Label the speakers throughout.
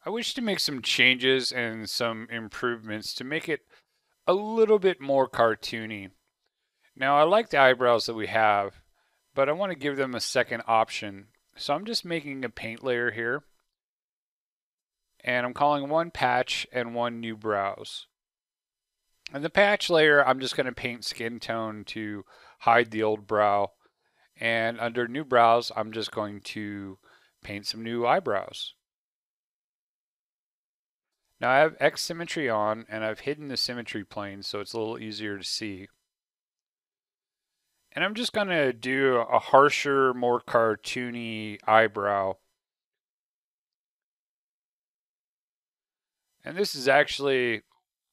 Speaker 1: I wish to make some changes and some improvements to make it a little bit more cartoony. Now, I like the eyebrows that we have, but I want to give them a second option. So I'm just making a paint layer here, and I'm calling one patch and one new brows. And the patch layer, I'm just going to paint skin tone to hide the old brow. And under new brows, I'm just going to paint some new eyebrows. Now I have X symmetry on, and I've hidden the symmetry plane so it's a little easier to see. And I'm just going to do a harsher, more cartoony eyebrow. And this is actually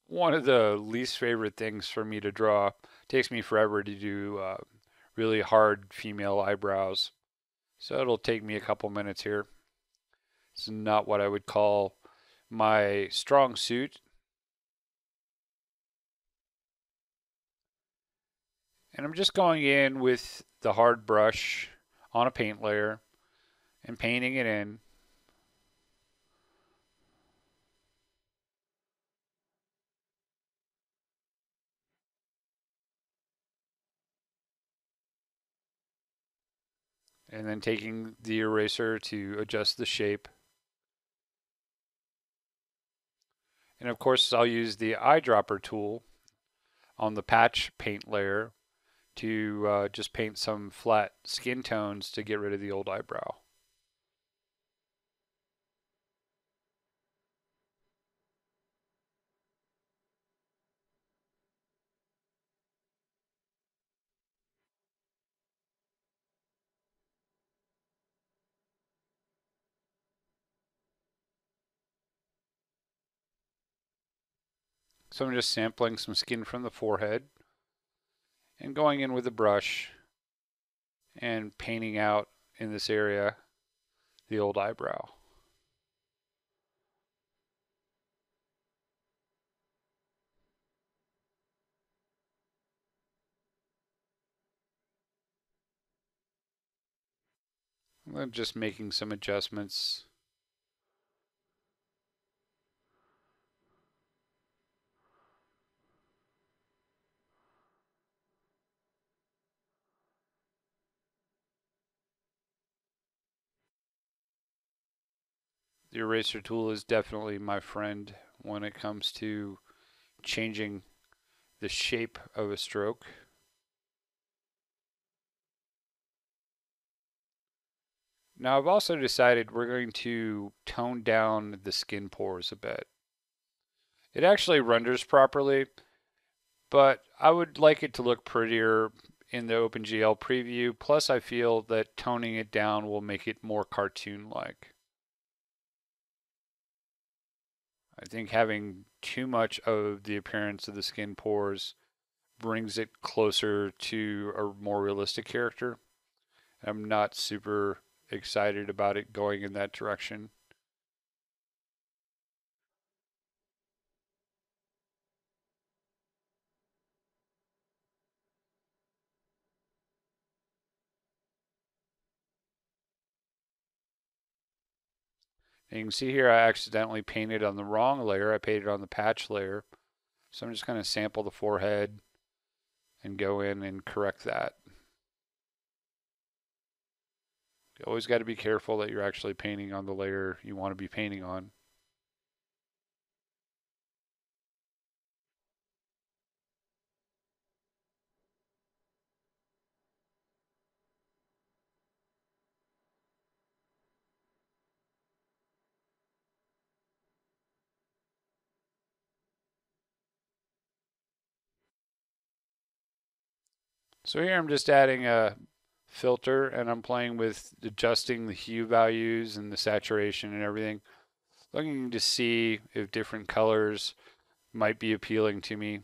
Speaker 1: one of the least favorite things for me to draw. It takes me forever to do really hard female eyebrows. So it'll take me a couple minutes here. It's not what I would call my strong suit. And I'm just going in with the hard brush on a paint layer and painting it in. And then taking the eraser to adjust the shape. And of course, I'll use the eyedropper tool on the patch paint layer to just paint some flat skin tones to get rid of the old eyebrow. So I'm just sampling some skin from the forehead and going in with a brush and painting out in this area the old eyebrow. I'm just making some adjustments. The eraser tool is definitely my friend when it comes to changing the shape of a stroke. Now I've also decided we're going to tone down the skin pores a bit. It actually renders properly, but I would like it to look prettier in the OpenGL preview. Plus I feel that toning it down will make it more cartoon-like. I think having too much of the appearance of the skin pores brings it closer to a more realistic character. I'm not super excited about it going in that direction. And you can see here I accidentally painted on the wrong layer. I painted on the patch layer. So I'm just going to sample the forehead and go in and correct that. You always got to be careful that you're actually painting on the layer you want to be painting on. So here I'm just adding a filter and I'm playing with adjusting the hue values and the saturation and everything, looking to see if different colors might be appealing to me.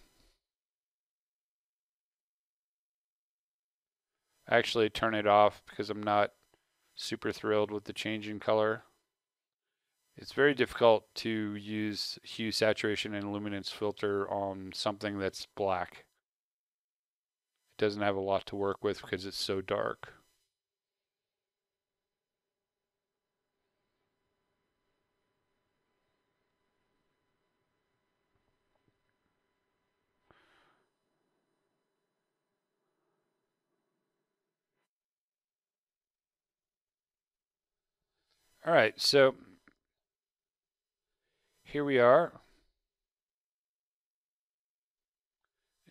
Speaker 1: I actually turn it off because I'm not super thrilled with the change in color. It's very difficult to use hue, saturation, and luminance filter on something that's black. It doesn't have a lot to work with because it's so dark. All right, so here we are.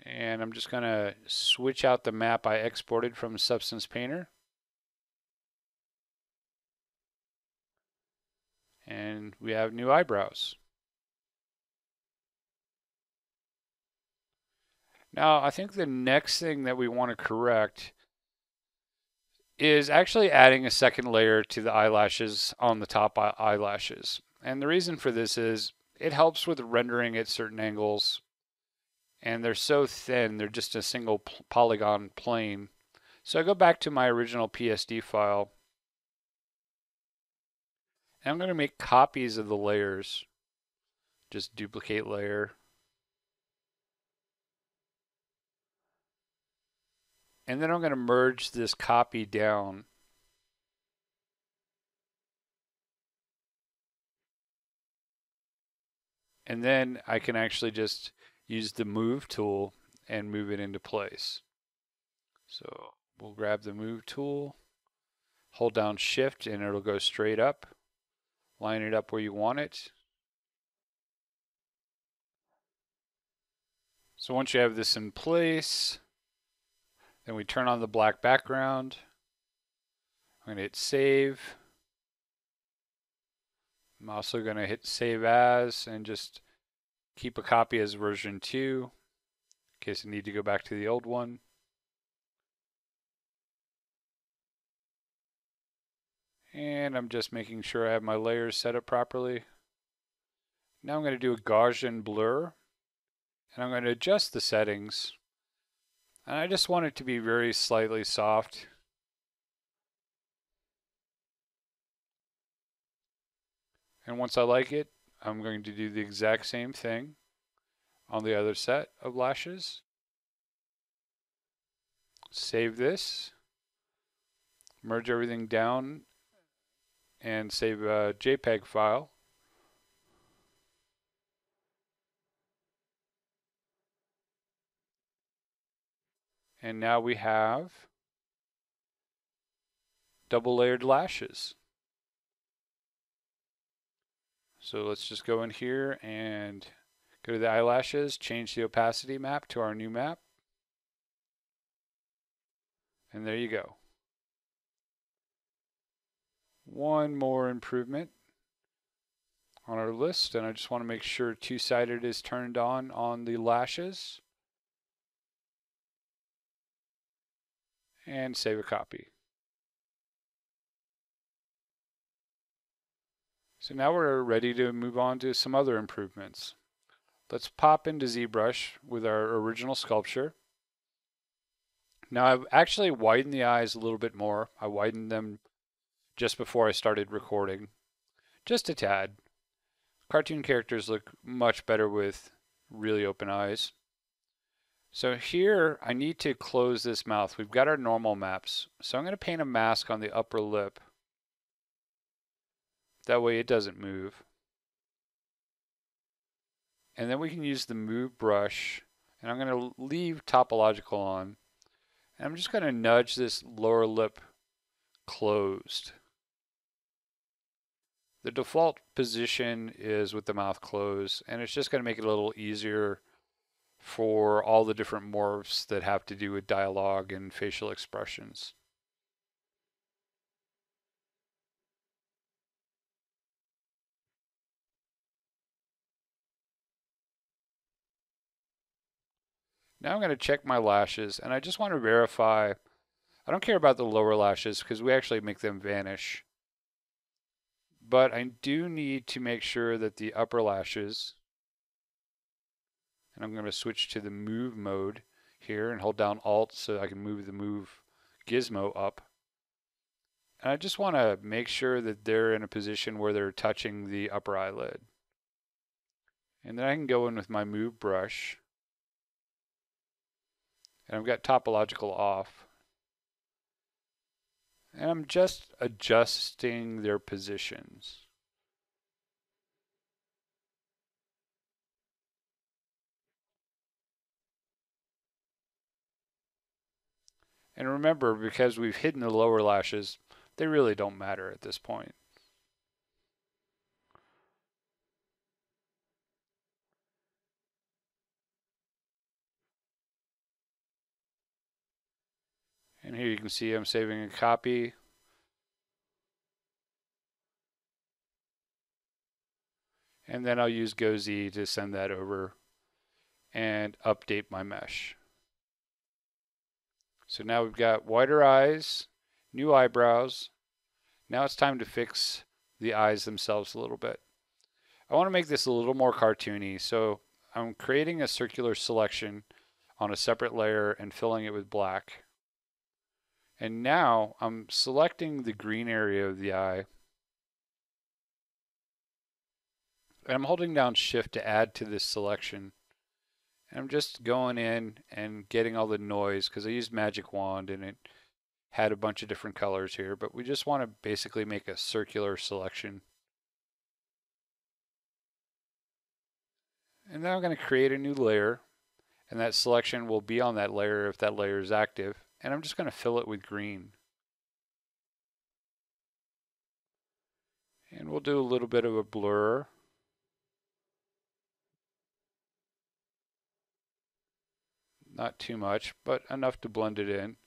Speaker 1: And I'm just going to switch out the map I exported from Substance Painter. And we have new eyebrows. Now, I think the next thing that we want to correct is actually adding a second layer to the eyelashes on the top eyelashes. And the reason for this is it helps with rendering at certain angles. And they're so thin, they're just a single polygon plane. So I go back to my original PSD file. And I'm going to make copies of the layers. Just duplicate layer. And then I'm going to merge this copy down. And then I can actually just use the move tool and move it into place. So we'll grab the move tool, hold down shift, and it'll go straight up. Line it up where you want it. So once you have this in place, then we turn on the black background. I'm going to hit save. I'm also going to hit save as and just keep a copy as version 2 in case I need to go back to the old one. And I'm just making sure I have my layers set up properly. Now I'm going to do a Gaussian blur. And I'm going to adjust the settings. And I just want it to be very slightly soft. And once I like it, I'm going to do the exact same thing on the other set of lashes. Save this. Merge everything down and save a JPEG file. And now we have double layered lashes. So let's just go in here and go to the eyelashes, change the opacity map to our new map. And there you go. One more improvement on our list, and I just want to make sure two-sided is turned on the lashes. And save a copy. So now we're ready to move on to some other improvements. Let's pop into ZBrush with our original sculpture. Now I've actually widened the eyes a little bit more. I widened them just before I started recording, just a tad. Cartoon characters look much better with really open eyes. So here I need to close this mouth. We've got our normal maps. So I'm going to paint a mask on the upper lip. That way it doesn't move. And then we can use the move brush, and I'm going to leave topological on. And I'm just going to nudge this lower lip closed. The default position is with the mouth closed, and it's just going to make it a little easier for all the different morphs that have to do with dialogue and facial expressions. Now I'm going to check my lashes, and I just want to verify. I don't care about the lower lashes because we actually make them vanish. But I do need to make sure that the upper lashes, and I'm going to switch to the move mode here and hold down Alt so I can move the move gizmo up. And I just want to make sure that they're in a position where they're touching the upper eyelid. And then I can go in with my move brush. And I've got topological off. And I'm just adjusting their positions. And remember, because we've hidden the lower lashes, they really don't matter at this point. And here you can see I'm saving a copy. And then I'll use GoZ to send that over and update my mesh. So now we've got whiter eyes, new eyebrows. Now it's time to fix the eyes themselves a little bit. I want to make this a little more cartoony, so I'm creating a circular selection on a separate layer and filling it with black. And now I'm selecting the green area of the eye. And I'm holding down Shift to add to this selection. And I'm just going in and getting all the noise because I used Magic Wand and it had a bunch of different colors here, but we just want to basically make a circular selection. And then I'm going to create a new layer, and that selection will be on that layer if that layer is active, and I'm just going to fill it with green. And we'll do a little bit of a blur. Not too much, but enough to blend it in.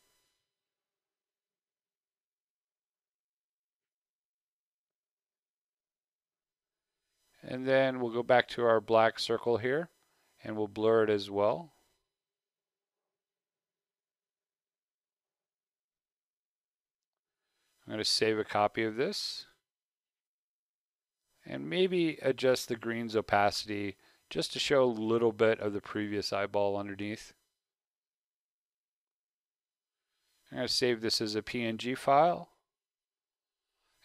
Speaker 1: And then we'll go back to our black circle here, and we'll blur it as well. I'm going to save a copy of this. And maybe adjust the green's opacity just to show a little bit of the previous eyeball underneath. I'm going to save this as a PNG file.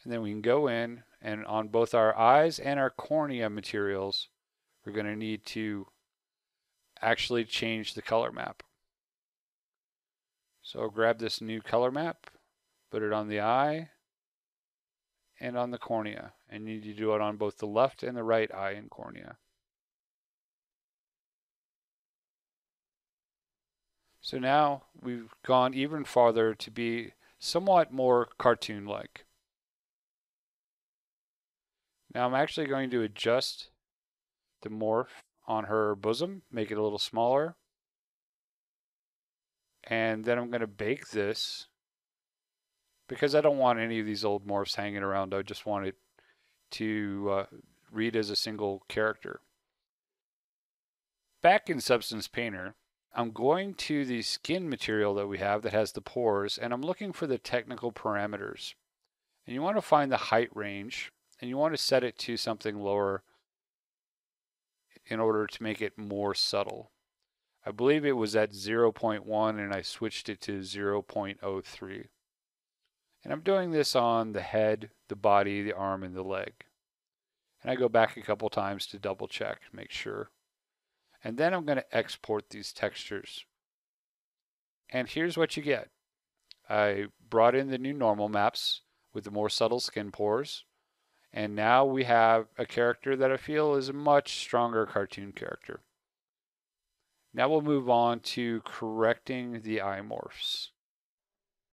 Speaker 1: And then we can go in and on both our eyes and our cornea materials, we're going to need to actually change the color map. So I'll grab this new color map, put it on the eye and on the cornea. And you need to do it on both the left and the right eye and cornea. So now we've gone even farther to be somewhat more cartoon-like. Now I'm actually going to adjust the morph on her bosom, make it a little smaller. And then I'm going to bake this because I don't want any of these old morphs hanging around. I just want it to read as a single character. Back in Substance Painter, I'm going to the skin material that we have that has the pores, and I'm looking for the technical parameters. And you want to find the height range, and you want to set it to something lower in order to make it more subtle. I believe it was at 0.1 and I switched it to 0.03. And I'm doing this on the head, the body, the arm, and the leg. And I go back a couple times to double check, make sure. And then I'm going to export these textures. And here's what you get. I brought in the new normal maps with the more subtle skin pores. And now we have a character that I feel is a much stronger cartoon character. Now we'll move on to correcting the eye morphs.